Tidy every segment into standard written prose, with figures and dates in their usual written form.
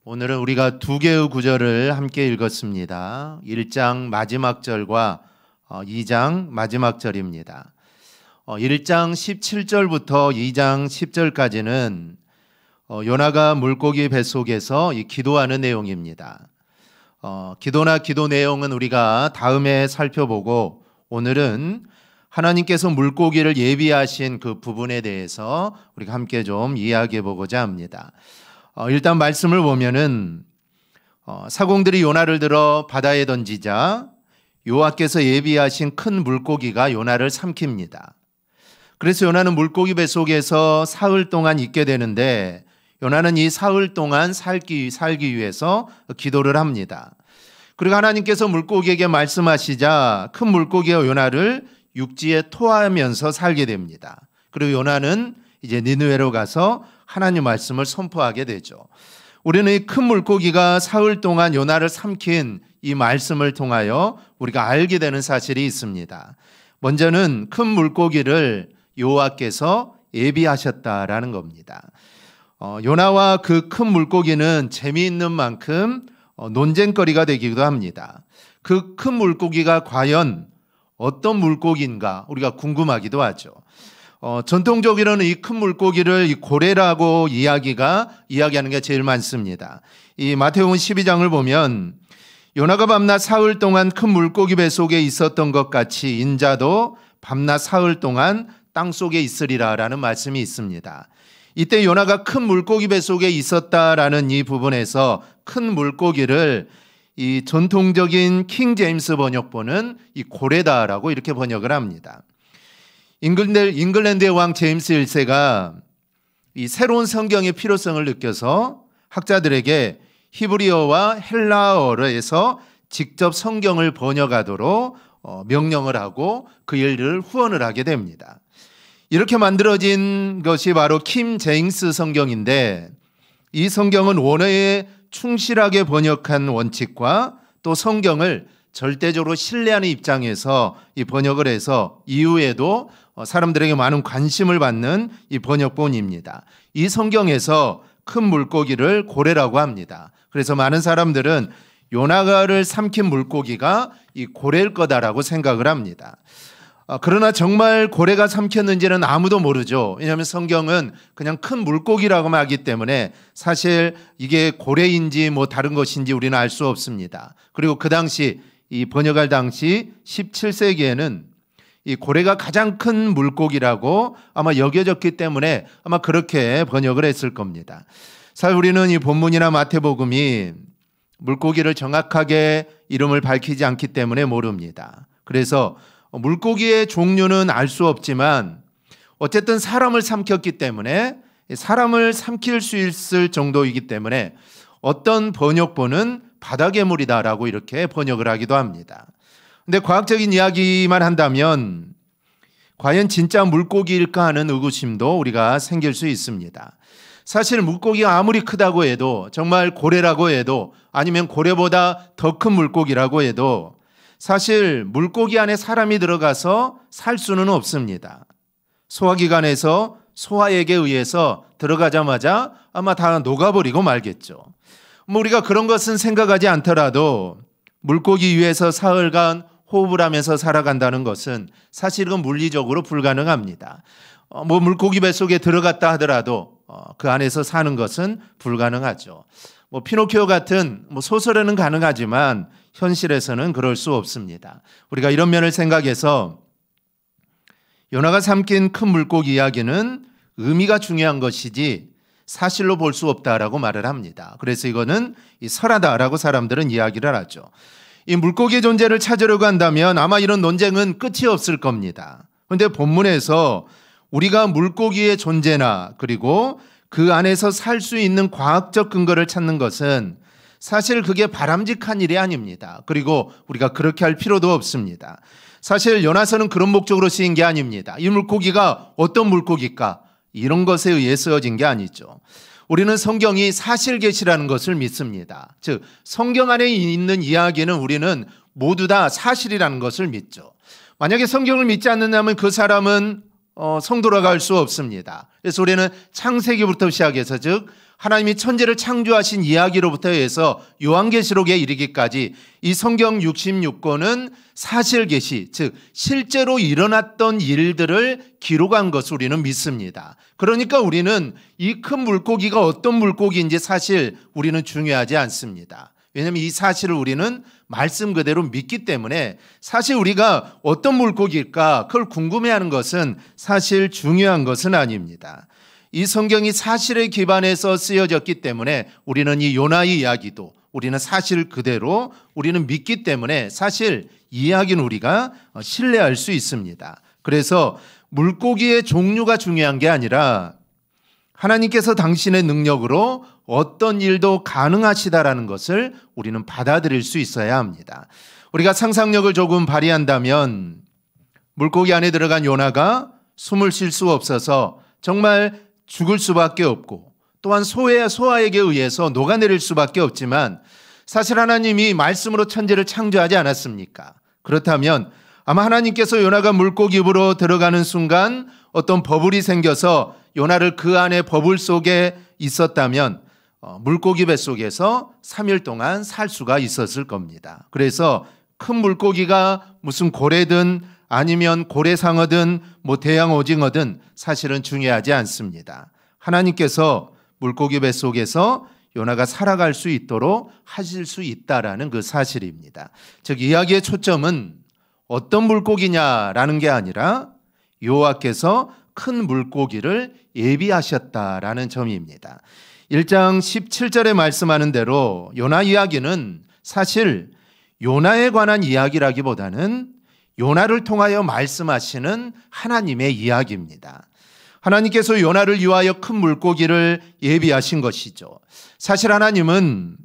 오늘은 우리가 두 개의 구절을 함께 읽었습니다. 1장 마지막 절과 2장 마지막 절입니다. 1장 17절부터 2장 10절까지는 요나가 물고기 뱃속에서 기도하는 내용입니다. 기도나 기도 내용은 우리가 다음에 살펴보고, 오늘은 하나님께서 물고기를 예비하신 그 부분에 대해서 우리가 함께 좀 이야기해 보고자 합니다. 일단 말씀을 보면은 사공들이 요나를 들어 바다에 던지자 여호와께서 예비하신 큰 물고기가 요나를 삼킵니다. 그래서 요나는 물고기 뱃속에서 사흘 동안 있게 되는데, 요나는 이 사흘 동안 살기 위해서 기도를 합니다. 그리고 하나님께서 물고기에게 말씀하시자 큰 물고기가 요나를 육지에 토하면서 살게 됩니다. 그리고 요나는 이제 니느웨로 가서 하나님 말씀을 선포하게 되죠. 우리는 이 큰 물고기가 사흘 동안 요나를 삼킨 이 말씀을 통하여 우리가 알게 되는 사실이 있습니다. 먼저는 큰 물고기를 여호와께서 예비하셨다라는 겁니다. 요나와 그 큰 물고기는 재미있는 만큼 논쟁거리가 되기도 합니다. 그 큰 물고기가 과연 어떤 물고기인가 우리가 궁금하기도 하죠. 전통적으로는 이 큰 물고기를 이 고래라고 이야기하는 게 제일 많습니다. 이 마태복음 12장을 보면 요나가 밤낮 사흘 동안 큰 물고기 뱃속에 있었던 것 같이 인자도 밤낮 사흘 동안 땅속에 있으리라라는 말씀이 있습니다. 이때 요나가 큰 물고기 뱃속에 있었다라는 이 부분에서 큰 물고기를 이 전통적인 킹 제임스 번역본은 이 고래다라고 이렇게 번역을 합니다. 잉글랜드의 왕 제임스 1세가 이 새로운 성경의 필요성을 느껴서 학자들에게 히브리어와 헬라어에서 직접 성경을 번역하도록 명령을 하고 그 일을 후원을 하게 됩니다. 이렇게 만들어진 것이 바로 킹 제임스 성경인데, 이 성경은 원어에 충실하게 번역한 원칙과 또 성경을 절대적으로 신뢰하는 입장에서 이 번역을 해서 이후에도 사람들에게 많은 관심을 받는 이 번역본입니다. 이 성경에서 큰 물고기를 고래라고 합니다. 그래서 많은 사람들은 요나를 삼킨 물고기가 이 고래일 거다라고 생각을 합니다. 그러나 정말 고래가 삼켰는지는 아무도 모르죠. 왜냐하면 성경은 그냥 큰 물고기라고만 하기 때문에 사실 이게 고래인지 뭐 다른 것인지 우리는 알 수 없습니다. 그리고 그 당시 이 번역할 당시 17세기에는 이 고래가 가장 큰 물고기라고 아마 여겨졌기 때문에 아마 그렇게 번역을 했을 겁니다. 사실 우리는 이 본문이나 마태복음이 물고기를 정확하게 이름을 밝히지 않기 때문에 모릅니다. 그래서 물고기의 종류는 알 수 없지만 어쨌든 사람을 삼켰기 때문에, 사람을 삼킬 수 있을 정도이기 때문에 어떤 번역본은 바다괴물이다라고 이렇게 번역을 하기도 합니다. 근데 과학적인 이야기만 한다면 과연 진짜 물고기일까 하는 의구심도 우리가 생길 수 있습니다. 사실 물고기가 아무리 크다고 해도, 정말 고래라고 해도, 아니면 고래보다 더 큰 물고기라고 해도 사실 물고기 안에 사람이 들어가서 살 수는 없습니다. 소화기관에서 소화액에 의해서 들어가자마자 아마 다 녹아버리고 말겠죠. 우리가 그런 것은 생각하지 않더라도 물고기 위에서 사흘간 호흡을 하면서 살아간다는 것은 사실은 물리적으로 불가능합니다. 물고기 뱃속에 들어갔다 하더라도 그 안에서 사는 것은 불가능하죠. 피노키오 같은 소설에는 가능하지만 현실에서는 그럴 수 없습니다. 우리가 이런 면을 생각해서 요나가 삼킨 큰 물고기 이야기는 의미가 중요한 것이지 사실로 볼 수 없다라고 말을 합니다. 그래서 이거는 설하다라고 사람들은 이야기를 하죠. 이 물고기의 존재를 찾으려고 한다면 아마 이런 논쟁은 끝이 없을 겁니다. 그런데 본문에서 우리가 물고기의 존재나 그리고 그 안에서 살 수 있는 과학적 근거를 찾는 것은 사실 그게 바람직한 일이 아닙니다. 그리고 우리가 그렇게 할 필요도 없습니다. 사실 요나서는 그런 목적으로 쓰인 게 아닙니다. 이 물고기가 어떤 물고기일까? 이런 것에 의해 쓰여진 게 아니죠. 우리는 성경이 사실계시라는 것을 믿습니다. 즉 성경 안에 있는 이야기는 우리는 모두 다 사실이라는 것을 믿죠. 만약에 성경을 믿지 않는다면 그 사람은 성도라고 할 수 없습니다. 그래서 우리는 창세기부터 시작해서 즉 하나님이 천지를 창조하신 이야기로부터 해서 요한계시록에 이르기까지 이 성경 66권은 사실계시, 즉 실제로 일어났던 일들을 기록한 것을 우리는 믿습니다. 그러니까 우리는 이 큰 물고기가 어떤 물고기인지 사실 우리는 중요하지 않습니다. 왜냐하면 이 사실을 우리는 말씀 그대로 믿기 때문에 사실 우리가 어떤 물고기일까 그걸 궁금해하는 것은 사실 중요한 것은 아닙니다. 이 성경이 사실에 기반해서 쓰여졌기 때문에 우리는 이 요나의 이야기도 우리는 사실 그대로 우리는 믿기 때문에 사실 이 이야기는 우리가 신뢰할 수 있습니다. 그래서 물고기의 종류가 중요한 게 아니라 하나님께서 당신의 능력으로 어떤 일도 가능하시다라는 것을 우리는 받아들일 수 있어야 합니다. 우리가 상상력을 조금 발휘한다면 물고기 안에 들어간 요나가 숨을 쉴 수 없어서 정말 죽을 수밖에 없고 또한 소아에게 의해서 녹아내릴 수밖에 없지만 사실 하나님이 말씀으로 천지를 창조하지 않았습니까? 그렇다면 아마 하나님께서 요나가 물고기 입으로 들어가는 순간 어떤 버블이 생겨서 요나를 그 안에 버블 속에 있었다면 물고기 뱃속에서 3일 동안 살 수가 있었을 겁니다. 그래서 큰 물고기가 무슨 고래든 아니면 고래상어든 대양 오징어든 사실은 중요하지 않습니다. 하나님께서 물고기 뱃속에서 요나가 살아갈 수 있도록 하실 수 있다라는 그 사실입니다. 즉 이야기의 초점은 어떤 물고기냐라는 게 아니라 여호와께서 큰 물고기를 예비하셨다라는 점입니다. 1장 17절에 말씀하는 대로 요나 이야기는 사실 요나에 관한 이야기라기보다는 요나를 통하여 말씀하시는 하나님의 이야기입니다. 하나님께서 요나를 위하여 큰 물고기를 예비하신 것이죠. 사실 하나님은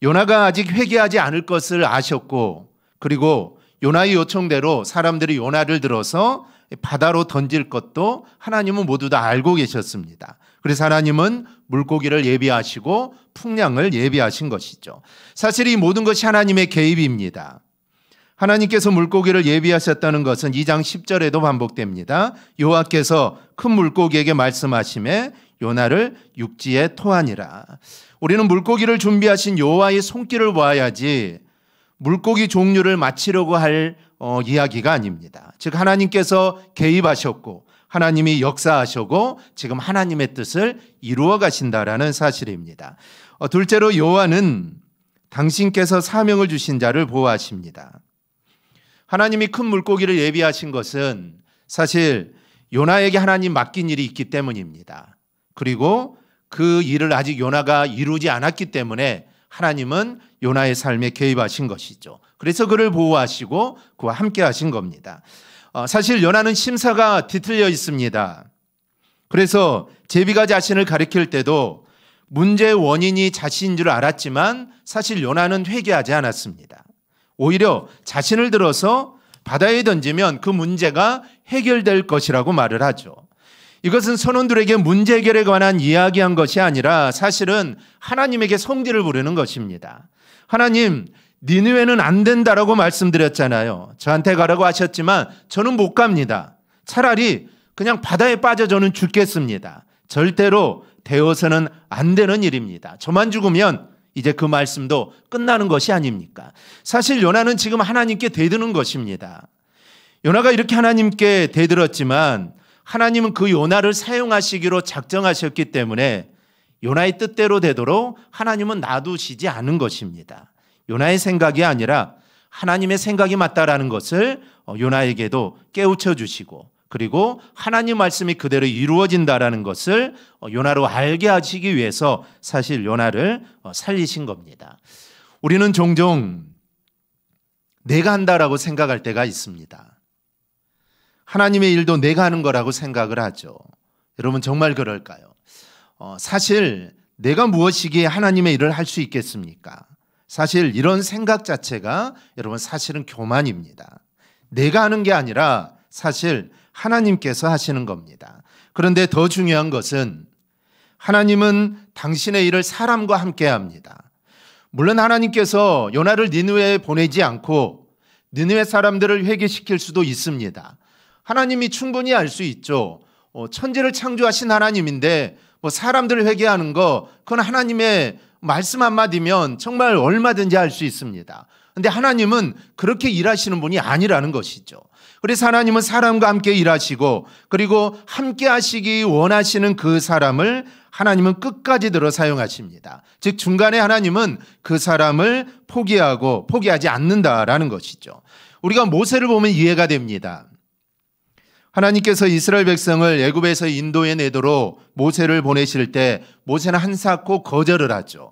요나가 아직 회개하지 않을 것을 아셨고 그리고 요나의 요청대로 사람들이 요나를 들어서 바다로 던질 것도 하나님은 모두 다 알고 계셨습니다. 그래서 하나님은 물고기를 예비하시고 풍량을 예비하신 것이죠. 사실 이 모든 것이 하나님의 개입입니다. 하나님께서 물고기를 예비하셨다는 것은 2장 10절에도 반복됩니다. 여호와께서 큰 물고기에게 말씀하시매 요나를 육지에 토하니라. 우리는 물고기를 준비하신 여호와의 손길을 보아야지 물고기 종류를 맞히려고 할 이야기가 아닙니다. 즉 하나님께서 개입하셨고 하나님이 역사하시고 지금 하나님의 뜻을 이루어 가신다라는 사실입니다. 둘째로 여호와는 당신께서 사명을 주신 자를 보호하십니다. 하나님이 큰 물고기를 예비하신 것은 사실 요나에게 하나님 맡긴 일이 있기 때문입니다. 그리고 그 일을 아직 요나가 이루지 않았기 때문에 하나님은 요나의 삶에 개입하신 것이죠. 그래서 그를 보호하시고 그와 함께 하신 겁니다. 사실 요나는 심사가 뒤틀려 있습니다. 그래서 제비가 자신을 가리킬 때도 문제의 원인이 자신인 줄 알았지만 사실 요나는 회개하지 않았습니다. 오히려 자신을 들어서 바다에 던지면 그 문제가 해결될 것이라고 말을 하죠. 이것은 선원들에게 문제 해결에 관한 이야기한 것이 아니라 사실은 하나님에게 성질을 부르는 것입니다. 하나님, 니느웨는 안 된다라고 말씀드렸잖아요. 저한테 가라고 하셨지만 저는 못 갑니다. 차라리 그냥 바다에 빠져 저는 죽겠습니다. 절대로 되어서는 안 되는 일입니다. 저만 죽으면 이제 그 말씀도 끝나는 것이 아닙니까? 사실 요나는 지금 하나님께 대드는 것입니다. 요나가 이렇게 하나님께 대들었지만 하나님은 그 요나를 사용하시기로 작정하셨기 때문에 요나의 뜻대로 되도록 하나님은 놔두시지 않은 것입니다. 요나의 생각이 아니라 하나님의 생각이 맞다라는 것을 요나에게도 깨우쳐 주시고 그리고 하나님 말씀이 그대로 이루어진다라는 것을 요나로 알게 하시기 위해서 사실 요나를 살리신 겁니다. 우리는 종종 내가 한다라고 생각할 때가 있습니다. 하나님의 일도 내가 하는 거라고 생각을 하죠. 여러분 정말 그럴까요? 사실 내가 무엇이기에 하나님의 일을 할 수 있겠습니까? 사실 이런 생각 자체가 여러분 사실은 교만입니다. 내가 하는 게 아니라 사실 하나님께서 하시는 겁니다. 그런데 더 중요한 것은 하나님은 당신의 일을 사람과 함께 합니다. 물론 하나님께서 요나를 니느웨에 보내지 않고 니느웨 사람들을 회개시킬 수도 있습니다. 하나님이 충분히 알 수 있죠. 천지를 창조하신 하나님인데 뭐 사람들 회개하는 거 그건 하나님의 말씀 한마디면 정말 얼마든지 할 수 있습니다. 그런데 하나님은 그렇게 일하시는 분이 아니라는 것이죠. 그래서 하나님은 사람과 함께 일하시고 그리고 함께 하시기 원하시는 그 사람을 하나님은 끝까지 들어 사용하십니다. 즉 중간에 하나님은 그 사람을 포기하지 않는다라는 것이죠. 우리가 모세를 보면 이해가 됩니다. 하나님께서 이스라엘 백성을 애굽에서 인도해 내도록 모세를 보내실 때 모세는 한사코 거절을 하죠.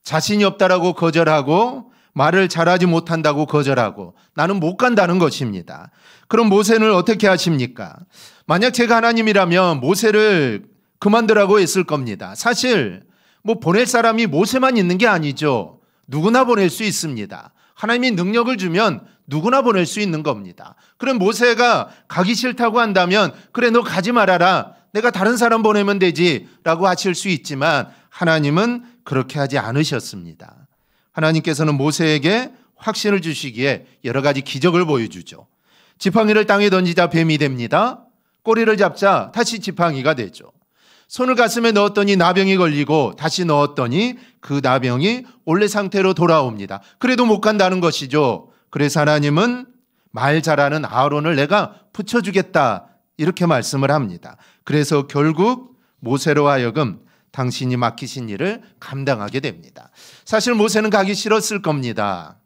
자신이 없다라고 거절하고 말을 잘하지 못한다고 거절하고 나는 못 간다는 것입니다. 그럼 모세는 어떻게 하십니까? 만약 제가 하나님이라면 모세를 그만두라고 했을 겁니다. 사실 뭐 보낼 사람이 모세만 있는 게 아니죠. 누구나 보낼 수 있습니다. 하나님이 능력을 주면 누구나 보낼 수 있는 겁니다. 그럼 모세가 가기 싫다고 한다면 그래 너 가지 말아라. 내가 다른 사람 보내면 되지 라고 하실 수 있지만 하나님은 그렇게 하지 않으셨습니다. 하나님께서는 모세에게 확신을 주시기에 여러 가지 기적을 보여주죠. 지팡이를 땅에 던지자 뱀이 됩니다. 꼬리를 잡자 다시 지팡이가 되죠. 손을 가슴에 넣었더니 나병이 걸리고 다시 넣었더니 그 나병이 원래 상태로 돌아옵니다. 그래도 못 간다는 것이죠. 그래서 하나님은 말 잘하는 아론을 내가 붙여주겠다 이렇게 말씀을 합니다. 그래서 결국 모세로 하여금 당신이 맡기신 일을 감당하게 됩니다. 사실 모세는 가기 싫었을 겁니다.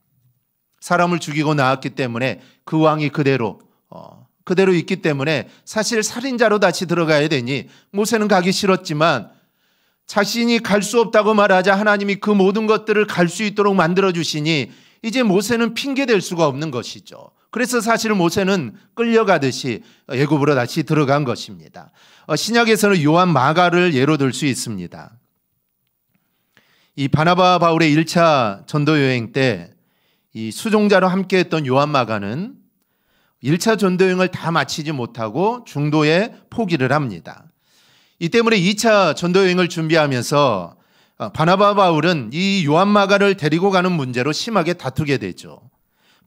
사람을 죽이고 나왔기 때문에 그 왕이 그대로 있기 때문에 사실 살인자로 다시 들어가야 되니 모세는 가기 싫었지만 자신이 갈 수 없다고 말하자 하나님이 그 모든 것들을 갈 수 있도록 만들어주시니 이제 모세는 핑계댈 수가 없는 것이죠. 그래서 사실 모세는 끌려가듯이 애굽으로 다시 들어간 것입니다. 신약에서는 요한 마가를 예로 들 수 있습니다. 이 바나바 바울의 1차 전도 여행 때 이 수종자로 함께했던 요한 마가는 1차 전도 여행을 다 마치지 못하고 중도에 포기를 합니다. 이 때문에 2차 전도 여행을 준비하면서 바나바 바울은 이 요한 마가를 데리고 가는 문제로 심하게 다투게 되죠.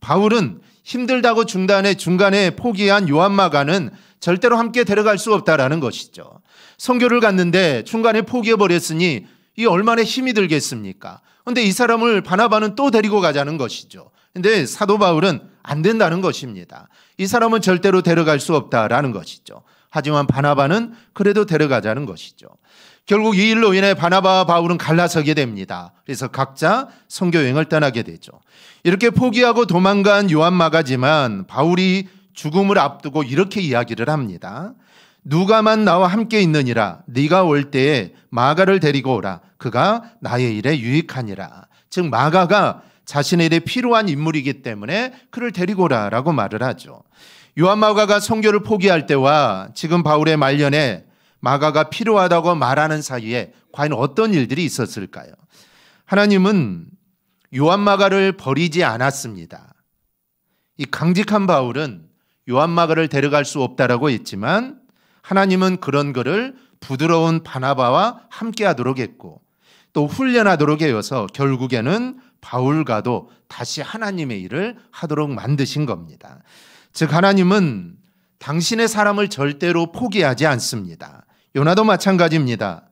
바울은 힘들다고 중간에 포기한 요한 마가는 절대로 함께 데려갈 수 없다라는 것이죠. 선교를 갔는데 중간에 포기해버렸으니 이 얼마나 힘이 들겠습니까? 그런데 이 사람을 바나바는 또 데리고 가자는 것이죠. 그런데 사도 바울은 안 된다는 것입니다. 이 사람은 절대로 데려갈 수 없다라는 것이죠. 하지만 바나바는 그래도 데려가자는 것이죠. 결국 이 일로 인해 바나바와 바울은 갈라서게 됩니다. 그래서 각자 선교 여행을 떠나게 되죠. 이렇게 포기하고 도망간 요한 마가지만 바울이 죽음을 앞두고 이렇게 이야기를 합니다. 누가만 나와 함께 있느니라. 네가 올 때에 마가를 데리고 오라. 그가 나의 일에 유익하니라. 즉 마가가 자신의 일에 필요한 인물이기 때문에 그를 데리고 오라라고 말을 하죠. 요한 마가가 선교를 포기할 때와 지금 바울의 말년에 마가가 필요하다고 말하는 사이에 과연 어떤 일들이 있었을까요? 하나님은 요한 마가를 버리지 않았습니다. 이 강직한 바울은 요한 마가를 데려갈 수 없다라고 했지만 하나님은 그런 그를 부드러운 바나바와 함께하도록 했고 또 훈련하도록 해서 결국에는 바울과도 다시 하나님의 일을 하도록 만드신 겁니다. 즉 하나님은 당신의 사람을 절대로 포기하지 않습니다. 요나도 마찬가지입니다.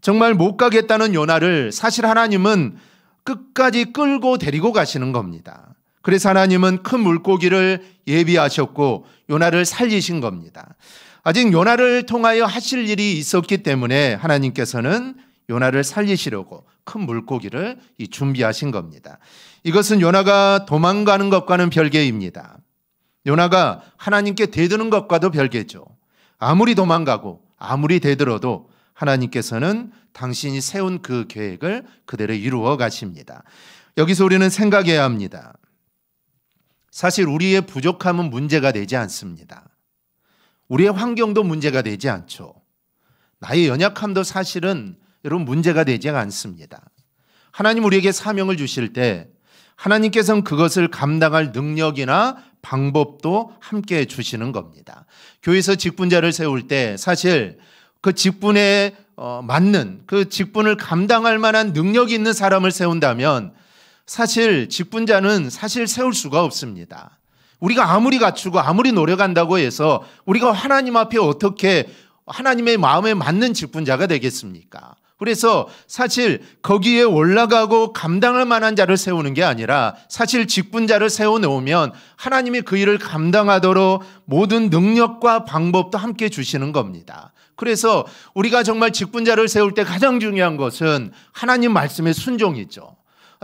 정말 못 가겠다는 요나를 사실 하나님은 끝까지 끌고 데리고 가시는 겁니다. 그래서 하나님은 큰 물고기를 예비하셨고 요나를 살리신 겁니다. 아직 요나를 통하여 하실 일이 있었기 때문에 하나님께서는 요나를 살리시려고 큰 물고기를 준비하신 겁니다. 이것은 요나가 도망가는 것과는 별개입니다. 요나가 하나님께 대드는 것과도 별개죠. 아무리 도망가고 아무리 대들어도 하나님께서는 당신이 세운 그 계획을 그대로 이루어 가십니다. 여기서 우리는 생각해야 합니다. 사실 우리의 부족함은 문제가 되지 않습니다. 우리의 환경도 문제가 되지 않죠. 나의 연약함도 사실은 여러분 문제가 되지 않습니다. 하나님 우리에게 사명을 주실 때 하나님께서는 그것을 감당할 능력이나 방법도 함께 주시는 겁니다. 교회에서 직분자를 세울 때 사실 그 직분에 맞는 그 직분을 감당할 만한 능력이 있는 사람을 세운다면 사실 직분자는 사실 세울 수가 없습니다. 우리가 아무리 갖추고 아무리 노력한다고 해서 우리가 하나님 앞에 어떻게 하나님의 마음에 맞는 직분자가 되겠습니까? 그래서 사실 거기에 올라가고 감당할 만한 자를 세우는 게 아니라 사실 직분자를 세워놓으면 하나님이 그 일을 감당하도록 모든 능력과 방법도 함께 주시는 겁니다. 그래서 우리가 정말 직분자를 세울 때 가장 중요한 것은 하나님 말씀의 순종이죠.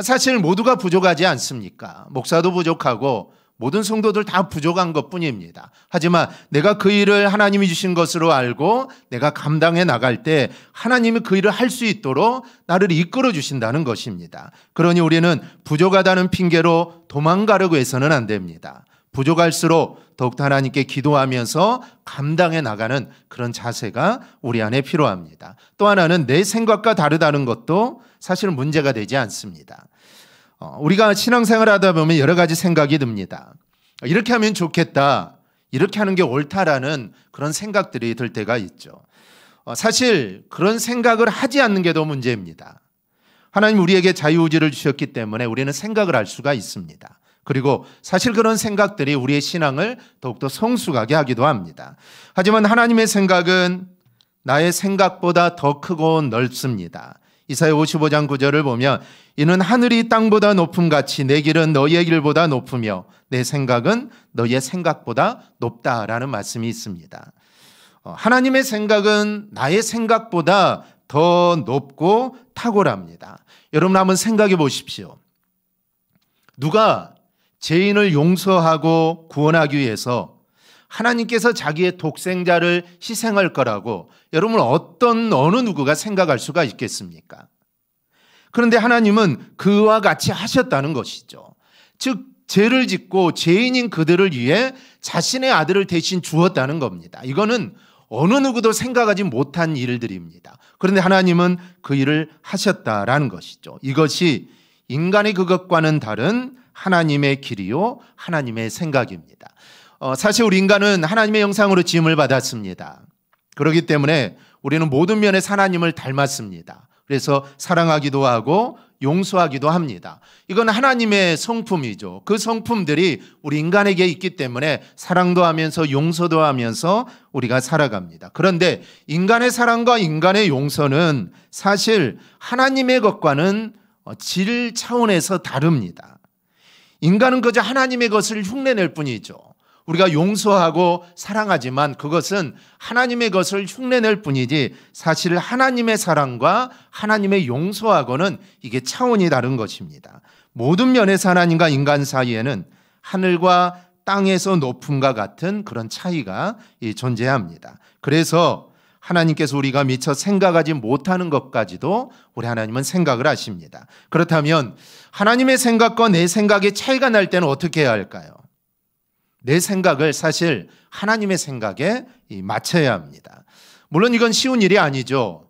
사실 모두가 부족하지 않습니까? 목사도 부족하고 모든 성도들 다 부족한 것뿐입니다. 하지만 내가 그 일을 하나님이 주신 것으로 알고 내가 감당해 나갈 때 하나님이 그 일을 할 수 있도록 나를 이끌어 주신다는 것입니다. 그러니 우리는 부족하다는 핑계로 도망가려고 해서는 안 됩니다. 부족할수록 더욱더 하나님께 기도하면서 감당해 나가는 그런 자세가 우리 안에 필요합니다. 또 하나는 내 생각과 다르다는 것도 사실 문제가 되지 않습니다. 우리가 신앙생활 하다 보면 여러 가지 생각이 듭니다. 이렇게 하면 좋겠다, 이렇게 하는 게 옳다라는 그런 생각들이 들 때가 있죠. 사실 그런 생각을 하지 않는 게 더 문제입니다. 하나님 우리에게 자유의지를 주셨기 때문에 우리는 생각을 할 수가 있습니다. 그리고 사실 그런 생각들이 우리의 신앙을 더욱더 성숙하게 하기도 합니다. 하지만 하나님의 생각은 나의 생각보다 더 크고 넓습니다. 이사야 55장 9절을 보면 이는 하늘이 땅보다 높음같이 내 길은 너희의 길보다 높으며 내 생각은 너희의 생각보다 높다라는 말씀이 있습니다. 하나님의 생각은 나의 생각보다 더 높고 탁월합니다. 여러분 한번 생각해 보십시오. 누가 죄인을 용서하고 구원하기 위해서 하나님께서 자기의 독생자를 희생할 거라고 여러분 어느 누구가 생각할 수가 있겠습니까? 그런데 하나님은 그와 같이 하셨다는 것이죠. 즉 죄를 짓고 죄인인 그들을 위해 자신의 아들을 대신 주었다는 겁니다. 이거는 어느 누구도 생각하지 못한 일들입니다. 그런데 하나님은 그 일을 하셨다라는 것이죠. 이것이 인간의 그것과는 다른 하나님의 길이요 하나님의 생각입니다. 사실 우리 인간은 하나님의 형상으로 지음을 받았습니다. 그렇기 때문에 우리는 모든 면에서 하나님을 닮았습니다. 그래서 사랑하기도 하고 용서하기도 합니다. 이건 하나님의 성품이죠. 그 성품들이 우리 인간에게 있기 때문에 사랑도 하면서 용서도 하면서 우리가 살아갑니다. 그런데 인간의 사랑과 인간의 용서는 사실 하나님의 것과는 질 차원에서 다릅니다. 인간은 그저 하나님의 것을 흉내낼 뿐이죠. 우리가 용서하고 사랑하지만 그것은 하나님의 것을 흉내낼 뿐이지 사실 하나님의 사랑과 하나님의 용서하고는 이게 차원이 다른 것입니다. 모든 면에서 하나님과 인간 사이에는 하늘과 땅에서 높음과 같은 그런 차이가 존재합니다. 그래서 하나님께서 우리가 미처 생각하지 못하는 것까지도 우리 하나님은 생각을 하십니다. 그렇다면 하나님의 생각과 내 생각의 차이가 날 때는 어떻게 해야 할까요? 내 생각을 사실 하나님의 생각에 맞춰야 합니다. 물론 이건 쉬운 일이 아니죠.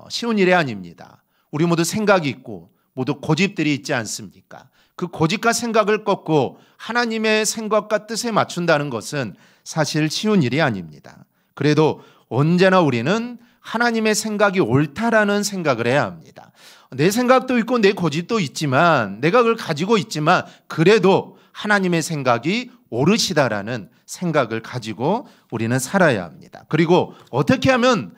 쉬운 일이 아닙니다. 우리 모두 생각이 있고 모두 고집들이 있지 않습니까? 그 고집과 생각을 꺾고 하나님의 생각과 뜻에 맞춘다는 것은 사실 쉬운 일이 아닙니다. 그래도 언제나 우리는 하나님의 생각이 옳다라는 생각을 해야 합니다. 내 생각도 있고 내 고집도 있지만 내가 그걸 가지고 있지만 그래도 하나님의 생각이 옳으시다라는 생각을 가지고 우리는 살아야 합니다. 그리고 어떻게 하면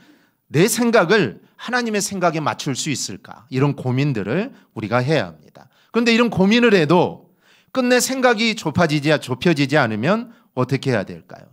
내 생각을 하나님의 생각에 맞출 수 있을까? 이런 고민들을 우리가 해야 합니다. 그런데 이런 고민을 해도 끝내 생각이 좁혀지지 않으면 어떻게 해야 될까요?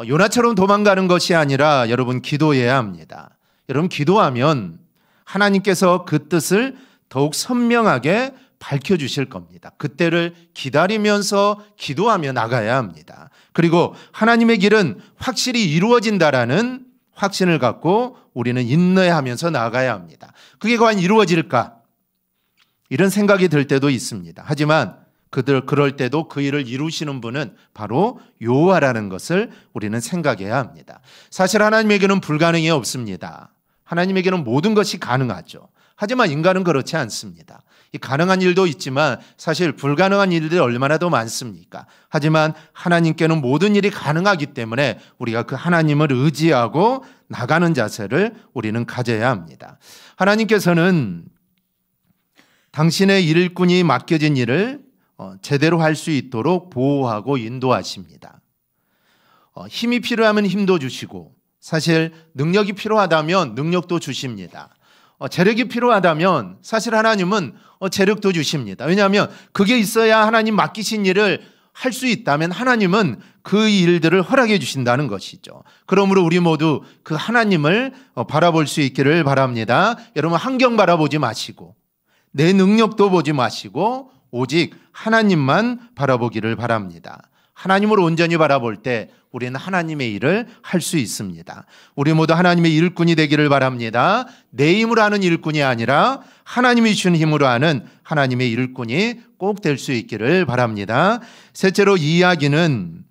요나처럼 도망가는 것이 아니라 여러분 기도해야 합니다. 여러분 기도하면 하나님께서 그 뜻을 더욱 선명하게 밝혀주실 겁니다. 그때를 기다리면서 기도하며 나가야 합니다. 그리고 하나님의 길은 확실히 이루어진다라는 확신을 갖고 우리는 인내하면서 나가야 합니다. 그게 과연 이루어질까? 이런 생각이 들 때도 있습니다. 하지만 그럴 때도 그 일을 이루시는 분은 바로 여호와라는 것을 우리는 생각해야 합니다. 사실 하나님에게는 불가능이 없습니다. 하나님에게는 모든 것이 가능하죠. 하지만 인간은 그렇지 않습니다. 이 가능한 일도 있지만 사실 불가능한 일들이 얼마나 더 많습니까? 하지만 하나님께는 모든 일이 가능하기 때문에 우리가 그 하나님을 의지하고 나가는 자세를 우리는 가져야 합니다. 하나님께서는 당신의 일꾼이 맡겨진 일을 제대로 할 수 있도록 보호하고 인도하십니다. 힘이 필요하면 힘도 주시고 사실 능력이 필요하다면 능력도 주십니다. 재력이 필요하다면 사실 하나님은 재력도 주십니다. 왜냐하면 그게 있어야 하나님 맡기신 일을 할 수 있다면 하나님은 그 일들을 허락해 주신다는 것이죠. 그러므로 우리 모두 그 하나님을 바라볼 수 있기를 바랍니다. 여러분, 환경 바라보지 마시고 내 능력도 보지 마시고 오직 하나님만 바라보기를 바랍니다. 하나님을 온전히 바라볼 때 우리는 하나님의 일을 할 수 있습니다. 우리 모두 하나님의 일꾼이 되기를 바랍니다. 내 힘으로 하는 일꾼이 아니라 하나님이 주신 힘으로 하는 하나님의 일꾼이 꼭 될 수 있기를 바랍니다. 셋째로, 이 이야기는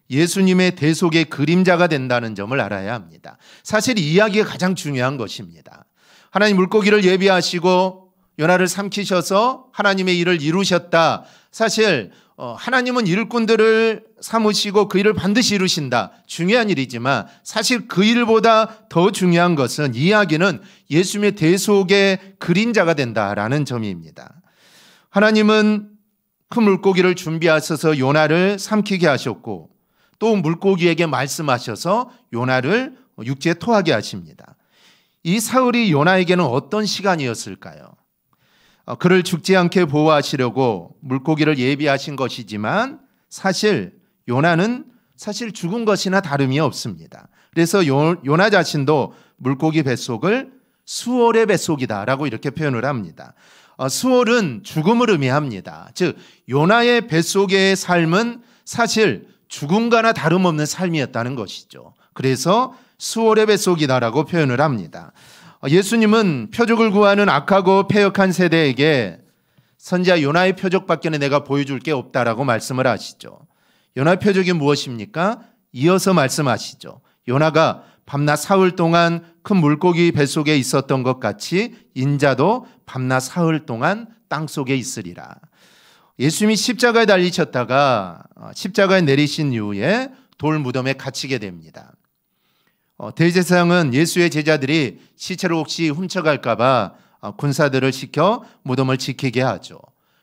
예수님의 대속의 그림자가 된다는 점을 알아야 합니다. 사실 이 이야기가 가장 중요한 것입니다. 하나님 물고기를 예비하시고 요나를 삼키셔서 하나님의 일을 이루셨다. 사실 하나님은 일꾼들을 삼으시고 그 일을 반드시 이루신다. 중요한 일이지만 사실 그 일보다 더 중요한 것은 이 이야기는 예수님의 대속의 그림자가 된다라는 점입니다. 하나님은 큰 물고기를 준비하셔서 요나를 삼키게 하셨고 또 물고기에게 말씀하셔서 요나를 육지에 토하게 하십니다. 이 사흘이 요나에게는 어떤 시간이었을까요? 그를 죽지 않게 보호하시려고 물고기를 예비하신 것이지만 사실 요나는 사실 죽은 것이나 다름이 없습니다. 그래서 요나 자신도 물고기 뱃속을 수월의 뱃속이다라고 이렇게 표현을 합니다. 수월은 죽음을 의미합니다. 즉 요나의 뱃속의 삶은 사실 죽음과나 다름없는 삶이었다는 것이죠. 그래서 수월의 뱃속이다라고 표현을 합니다. 예수님은 표적을 구하는 악하고 패역한 세대에게 선지자 요나의 표적밖에 내가 보여줄 게 없다라고 말씀을 하시죠. 요나의 표적이 무엇입니까? 이어서 말씀하시죠. 요나가 밤낮 사흘 동안 큰 물고기 뱃속에 있었던 것 같이 인자도 밤낮 사흘 동안 땅속에 있으리라. 예수님이 십자가에 달리셨다가 십자가에 내리신 이후에 돌 무덤에 갇히게 됩니다. 대제사장은 예수의 제자들이 시체를 혹시 훔쳐갈까 봐 군사들을 시켜 무덤을 지키게 하죠.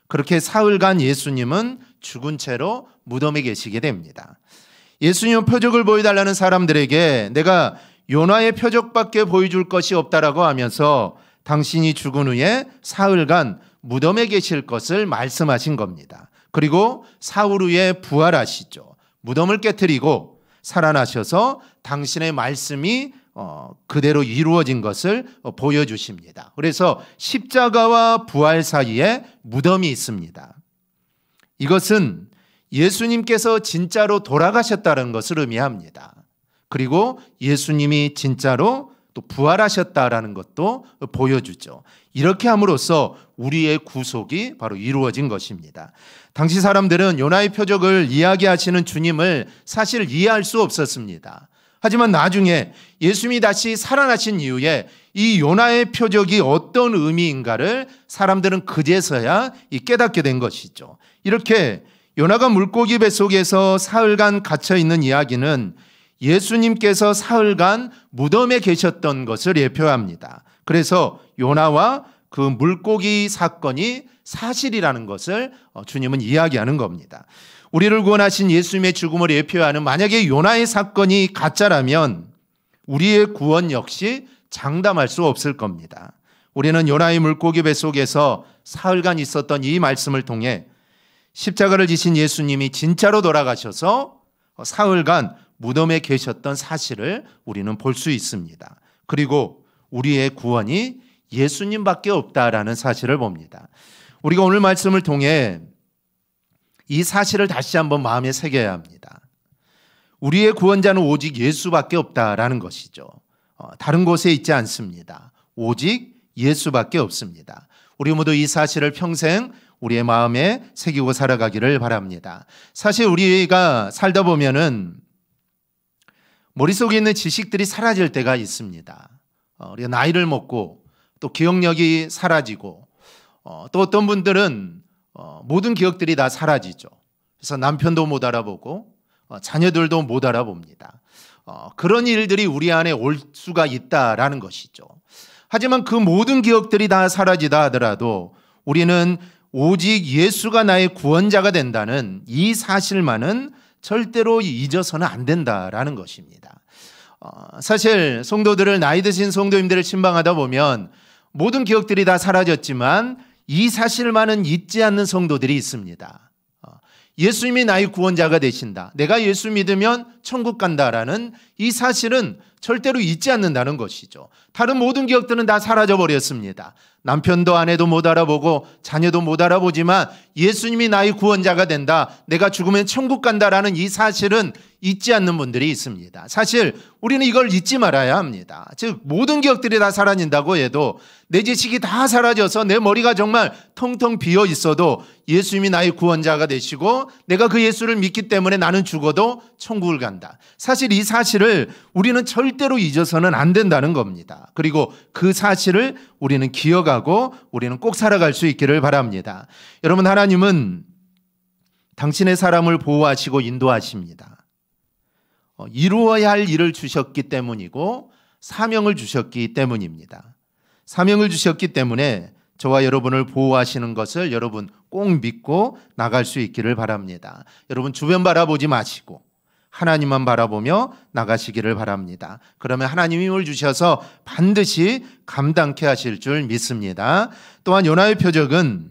그렇게 사흘간 예수님은 죽은 채로 무덤에 계시게 됩니다. 예수님은 표적을 보여달라는 사람들에게 내가 요나의 표적밖에 보여줄 것이 없다라고 하면서 당신이 죽은 후에 사흘간 무덤에 계실 것을 말씀하신 겁니다. 그리고 사흘 후에 부활하시죠. 무덤을 깨트리고 살아나셔서 당신의 말씀이 그대로 이루어진 것을 보여주십니다. 그래서 십자가와 부활 사이에 무덤이 있습니다. 이것은 예수님께서 진짜로 돌아가셨다는 것을 의미합니다. 그리고 예수님이 진짜로 또 부활하셨다라는 것도 보여주죠. 이렇게 함으로써 우리의 구속이 바로 이루어진 것입니다. 당시 사람들은 요나의 표적을 이야기하시는 주님을 사실 이해할 수 없었습니다. 하지만 나중에 예수님이 다시 살아나신 이후에 이 요나의 표적이 어떤 의미인가를 사람들은 그제서야 깨닫게 된 것이죠. 이렇게 요나가 물고기 뱃속에서 사흘간 갇혀있는 이야기는 예수님께서 사흘간 무덤에 계셨던 것을 예표합니다. 그래서 요나와 그 물고기 사건이 사실이라는 것을 주님은 이야기하는 겁니다. 우리를 구원하신 예수님의 죽음을 예표하는 만약에 요나의 사건이 가짜라면 우리의 구원 역시 장담할 수 없을 겁니다. 우리는 요나의 물고기 뱃속에서 사흘간 있었던 이 말씀을 통해 십자가를 지신 예수님이 진짜로 돌아가셔서 사흘간 무덤에 계셨던 사실을 우리는 볼 수 있습니다. 그리고 우리의 구원이 예수님밖에 없다라는 사실을 봅니다. 우리가 오늘 말씀을 통해 이 사실을 다시 한번 마음에 새겨야 합니다. 우리의 구원자는 오직 예수밖에 없다라는 것이죠. 다른 곳에 있지 않습니다. 오직 예수밖에 없습니다. 우리 모두 이 사실을 평생 우리의 마음에 새기고 살아가기를 바랍니다. 사실 우리가 살다 보면은 머릿속에 있는 지식들이 사라질 때가 있습니다. 우리가 나이를 먹고 또 기억력이 사라지고 또 어떤 분들은 모든 기억들이 다 사라지죠. 그래서 남편도 못 알아보고 자녀들도 못 알아봅니다. 그런 일들이 우리 안에 올 수가 있다라는 것이죠. 하지만 그 모든 기억들이 다 사라지다 하더라도 우리는 오직 예수가 나의 구원자가 된다는 이 사실만은 절대로 잊어서는 안 된다라는 것입니다. 사실 성도들을, 나이 드신 성도님들을 신방하다 보면 모든 기억들이 다 사라졌지만 이 사실만은 잊지 않는 성도들이 있습니다. 예수님이 나의 구원자가 되신다, 내가 예수 믿으면 천국 간다라는 이 사실은 절대로 잊지 않는다는 것이죠. 다른 모든 기억들은 다 사라져 버렸습니다. 남편도 아내도 못 알아보고 자녀도 못 알아보지만 예수님이 나의 구원자가 된다, 내가 죽으면 천국 간다라는 이 사실은 잊지 않는 분들이 있습니다. 사실 우리는 이걸 잊지 말아야 합니다. 즉 모든 기억들이 다 사라진다고 해도, 내 지식이 다 사라져서 내 머리가 정말 텅텅 비어 있어도 예수님이 나의 구원자가 되시고 내가 그 예수를 믿기 때문에 나는 죽어도 천국을 간다. 사실 이 사실을 우리는 절대로 잊어서는 안 된다는 겁니다. 그리고 그 사실을 우리는 기억하고 우리는 꼭 살아갈 수 있기를 바랍니다. 여러분, 하나님은 당신의 사람을 보호하시고 인도하십니다. 이루어야 할 일을 주셨기 때문이고 사명을 주셨기 때문입니다. 사명을 주셨기 때문에 저와 여러분을 보호하시는 것을 여러분 꼭 믿고 나갈 수 있기를 바랍니다. 여러분 주변 바라보지 마시고 하나님만 바라보며 나가시기를 바랍니다. 그러면 하나님이 힘을 주셔서 반드시 감당케 하실 줄 믿습니다. 또한 요나의 표적은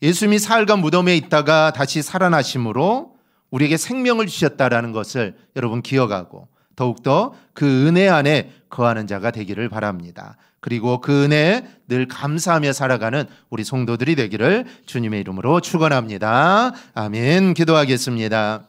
예수님이 사흘간 무덤에 있다가 다시 살아나심으로 우리에게 생명을 주셨다라는 것을 여러분 기억하고 더욱더 그 은혜 안에 거하는 자가 되기를 바랍니다. 그리고 그 은혜에 늘 감사하며 살아가는 우리 성도들이 되기를 주님의 이름으로 축원합니다. 아멘. 기도하겠습니다.